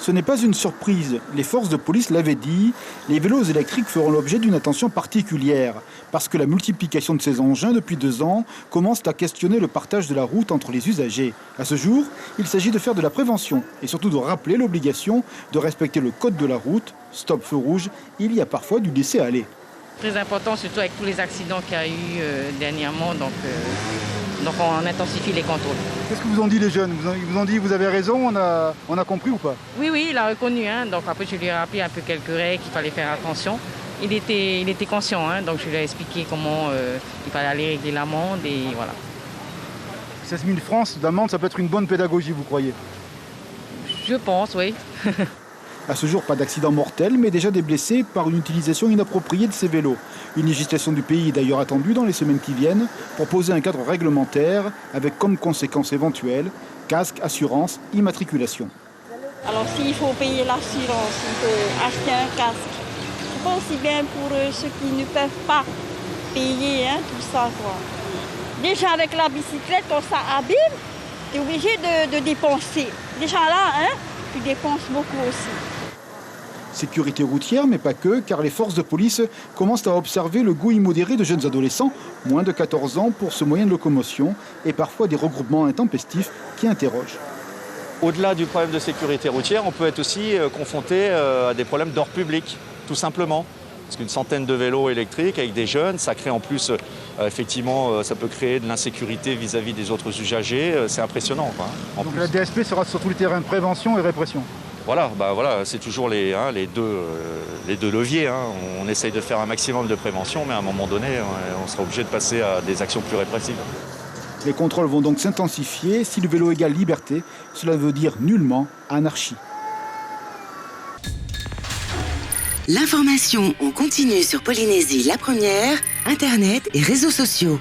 Ce n'est pas une surprise. Les forces de police l'avaient dit, les vélos électriques feront l'objet d'une attention particulière, parce que la multiplication de ces engins depuis 2 ans commence à questionner le partage de la route entre les usagers. À ce jour, il s'agit de faire de la prévention et surtout de rappeler l'obligation de respecter le code de la route. Stop feu rouge, il y a parfois du laisser-aller. Très important, surtout avec tous les accidents qu'il y a eu dernièrement, donc on intensifie les contrôles. Qu'est-ce que vous ont dit les jeunes? Ils vous ont dit vous avez raison, on a compris ou pas? Oui, il a reconnu, donc après je lui ai rappelé un peu quelques règles qu'il fallait faire attention. Il était conscient, donc je lui ai expliqué comment il fallait aller régler l'amende et voilà. 16 000 francs d'amende, ça peut être une bonne pédagogie, vous croyez? Je pense, oui. À ce jour, pas d'accident mortel, mais déjà des blessés par une utilisation inappropriée de ces vélos. Une législation du pays est d'ailleurs attendue dans les semaines qui viennent pour poser un cadre réglementaire avec comme conséquence éventuelle casque, assurance, immatriculation. Alors s'il faut payer l'assurance, il faut acheter un casque. C'est pas aussi bien pour ceux qui ne peuvent pas payer tout ça, quoi. Déjà avec la bicyclette, quand ça abîme, tu es obligé de dépenser. Déjà là, tu dépenses beaucoup aussi. Sécurité routière, mais pas que, car les forces de police commencent à observer le goût immodéré de jeunes adolescents, moins de 14 ans, pour ce moyen de locomotion, et parfois des regroupements intempestifs qui interrogent. Au-delà du problème de sécurité routière, on peut être aussi confronté à des problèmes d'ordre public, tout simplement. Parce qu'une centaine de vélos électriques avec des jeunes, ça crée en plus, effectivement, ça peut créer de l'insécurité vis-à-vis des autres usagers. C'est impressionnant, quoi. Donc la DSP sera sur tous les terrains prévention et répression. Voilà, c'est toujours les deux leviers. On essaye de faire un maximum de prévention, mais à un moment donné, on sera obligé de passer à des actions plus répressives. Les contrôles vont donc s'intensifier. Si le vélo égale liberté, cela veut dire nullement anarchie. L'information en continu sur Polynésie la première, Internet et réseaux sociaux.